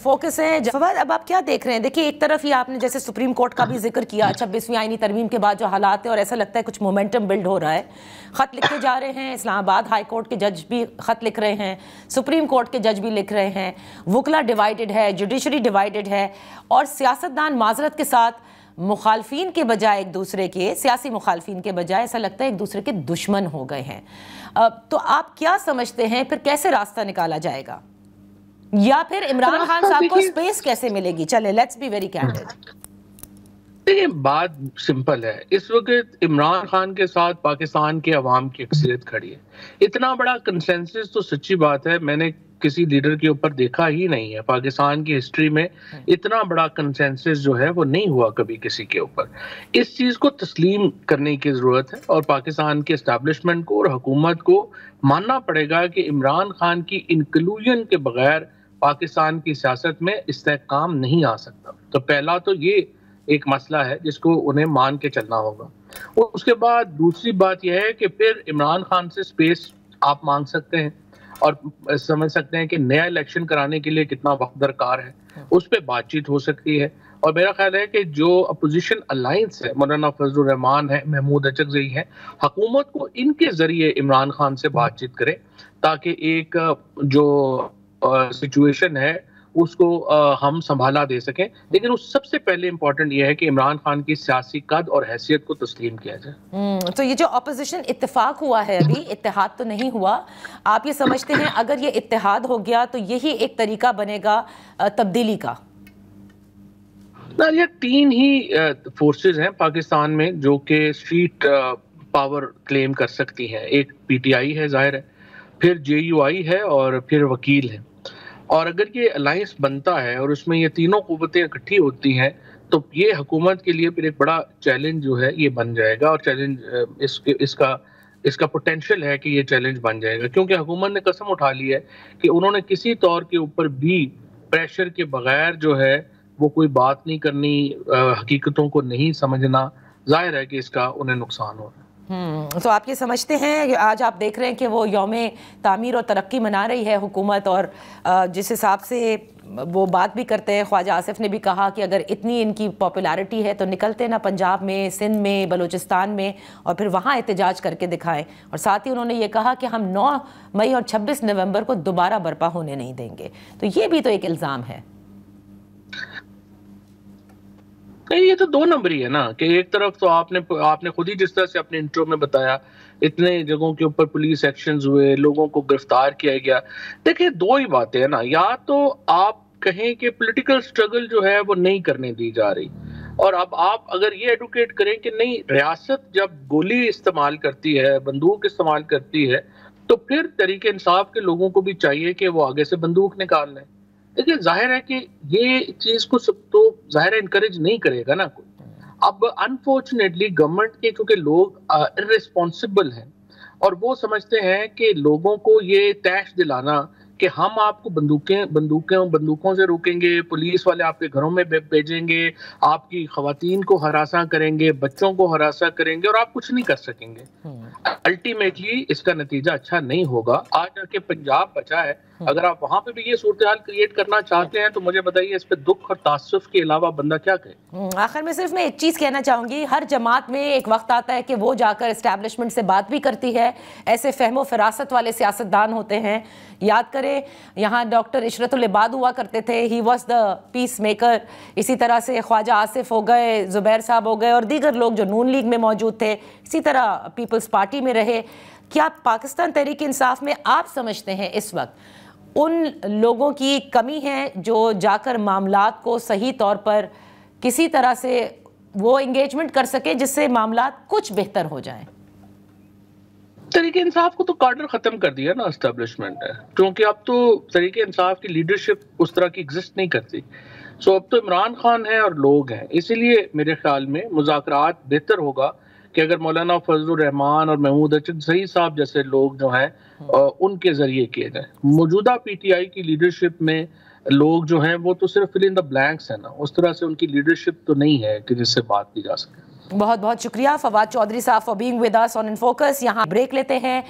Focus है। फवाद, अब आप क्या देख रहे हैं? देखिए, एक तरफ ही आपने जैसे सुप्रीम कोर्ट का भी जिक्र किया 26वीं आईनी तरमीम के बाद जो हालात है, और ऐसा लगता है कुछ मोमेंटम बिल्ड हो रहा है। खत लिखे जा रहे हैं, इस्लामाबाद हाई कोर्ट के जज भी खत लिख रहे हैं, सुप्रीम कोर्ट के जज भी लिख रहे हैं, वकला डिवाइडेड है, जुडिशरी डिवाइडेड है, और सियासतदान माजरत के साथ मुखालफीन के बजाय एक दूसरे के, सियासी मुखालफीन के बजाय ऐसा लगता है एक दूसरे के दुश्मन हो गए हैं। तो आप क्या समझते हैं फिर कैसे रास्ता निकाला जाएगा, या फिर इमरान खान साहब को स्पेस कैसे मिलेगी? चले, लेट्स बी वेरी कैंडिड। देखिए, बात सिंपल है। इस वक्त इमरान खान के साथ पाकिस्तान के अवाम की अक्सरियत खड़ी है। इतना बड़ा कंसेंसस तो सच्ची बात है मैंने किसी लीडर के ऊपर देखा ही नहीं है। पाकिस्तान की हिस्ट्री में इतना बड़ा कंसेंसस जो है वो नहीं हुआ कभी किसी के ऊपर। इस चीज को तस्लीम करने की जरूरत है, और पाकिस्तान के एस्टैब्लिशमेंट को और हुकूमत को मानना पड़ेगा कि इमरान खान की इंक्लूजन के बगैर पाकिस्तान की सियासत में इस्तेहकाम नहीं आ सकता। तो पहला तो ये एक मसला है जिसको उन्हें मान के चलना होगा। और उसके बाद दूसरी बात यह है कि फिर इमरान खान से स्पेस आप मांग सकते हैं और समझ सकते हैं कि नया इलेक्शन कराने के लिए कितना वक्त दरकार है, उस पर बातचीत हो सकती है। और मेरा ख्याल है कि जो अपोजिशन अलायंस है, मौलाना फजलुर रहमान है, महमूद अचकज़ई है, हुकूमत को इनके जरिए इमरान खान से बातचीत करे, ताकि एक जो सिचुएशन है उसको हम संभाला दे सकें। लेकिन उस सबसे पहले इंपॉर्टेंट ये है कि इमरान खान की सियासी कद और हैसियत को तस्लीम किया जाए। तो ये जो अपोजिशन इत्तेफाक हुआ है, अभी इत्तेहाद तो नहीं हुआ, आप ये समझते हैं अगर ये इत्तेहाद हो गया तो यही एक तरीका बनेगा तब्दीली का? ये तीन ही फोर्सेस हैं पाकिस्तान में जो कि स्ट्रीट पावर क्लेम कर सकती हैं। एक पीटीआई है, जाहिर है, फिर जेयूआई है, और फिर वकील है। और अगर ये अलायंस बनता है और उसमें ये तीनों कुव्वतें इकट्ठी होती हैं तो ये हुकूमत के लिए फिर एक बड़ा चैलेंज जो है ये बन जाएगा। और चैलेंज इसका पोटेंशियल है कि ये चैलेंज बन जाएगा, क्योंकि हुकूमत ने कसम उठा ली है कि उन्होंने किसी तौर के ऊपर भी प्रेशर के बगैर जो है वो कोई बात नहीं करनी, हकीकतों को नहीं समझना। जाहिर है कि इसका उन्हें नुकसान हो रहा है। तो आप ये समझते हैं, आज आप देख रहे हैं कि वो यौम तामीर और तरक्की मना रही है हुकूमत, और जिस हिसाब से वो बात भी करते हैं, ख्वाजा आसिफ ने भी कहा कि अगर इतनी इनकी पॉपुलैरिटी है तो निकलते ना पंजाब में, सिंध में, बलूचिस्तान में, और फिर वहाँ एहतजाज करके दिखाएं। और साथ ही उन्होंने ये कहा कि हम 9 मई और 26 नवंबर को दोबारा बर्पा होने नहीं देंगे। तो ये भी तो एक इल्ज़ाम है। नहीं, ये तो दो नंबर ही है ना, कि एक तरफ तो आपने खुद ही जिस तरह से अपने इंट्रो में बताया, इतने जगहों के ऊपर पुलिस एक्शंस हुए, लोगों को गिरफ्तार किया गया। देखिए, दो ही बातें हैं ना, या तो आप कहें कि पॉलिटिकल स्ट्रगल जो है वो नहीं करने दी जा रही, और अब आप अगर ये एडवोकेट करें कि नहीं, रियासत जब गोली इस्तेमाल करती है, बंदूक इस्तेमाल करती है, तो फिर तहरीक इंसाफ के लोगों को भी चाहिए कि वो आगे से बंदूक निकाल लें। देखिए, जाहिर है कि ये चीज को सब तो जाहिर है इनकरेज नहीं करेगा ना कोई। अब अनफॉर्चुनेटली गवर्नमेंट के क्योंकि लोग इर्रेस्पॉन्सिबल हैं, और वो समझते हैं कि लोगों को ये टैक्स दिलाना कि हम आपको बंदूकों से रोकेंगे, पुलिस वाले आपके घरों में भेजेंगे, आपकी खवातीन को हरासा करेंगे, बच्चों को हरासा करेंगे, और आप कुछ नहीं कर सकेंगे। अल्टीमेटली इसका नतीजा अच्छा नहीं होगा। आज जाके पंजाब बचा है, अगर आप वहां पे भी ये सूरत हाल क्रिएट करना चाहते हैं तो मुझे बताइए इस पे दुख और तासुफ के अलावा बंदा क्या कहे। आखिर में सिर्फ मैं एक चीज कहना चाहूंगी, हर जमात में एक वक्त आता है कि वो जाकर एस्टैब्लिशमेंट से बात भी करती है। ऐसे फहमो फरासत वाले सियासतदान होते हैं। याद करें, यहाँ डॉक्टर इशरतुल इबाद हुआ करते थे, he was the peace maker. इसी तरह से ख्वाजा आसिफ हो गए, जुबैर साहब हो गए, और दीगर लोग जो नून लीग में मौजूद थे, इसी तरह पीपल्स पार्टी में रहे। क्या पाकिस्तान तहरीक इंसाफ में आप समझते हैं इस वक्त उन लोगों की कमी है जो जाकर मामलात को सही तौर पर किसी तरह से वो एंगेजमेंट कर सके जिससे मामलात कुछ बेहतर हो जाएं? तहरीक इंसाफ को तो कार्डर खत्म कर दिया ना एस्टेब्लिशमेंट है, क्योंकि अब तो तहरीक इंसाफ की लीडरशिप उस तरह की एग्जिस्ट नहीं करती। सो अब तो इमरान खान है और लोग हैं। इसीलिए मेरे ख्याल में मुज़ाकरात बेहतर होगा कि अगर मौलाना फजलुर रहमान और महमूद अचकज़ई साहब जैसे लोग जो हैं उनके जरिए किए जाए। मौजूदा पीटीआई की लीडरशिप में लोग जो हैं वो तो सिर्फ फिल इन द ब्लैंक्स है ना, उस तरह से उनकी लीडरशिप तो नहीं है कि जिससे बात की जा सके। बहुत बहुत शुक्रिया फवाद चौधरी साहब for being with us on in focus. यहाँ ब्रेक लेते हैं।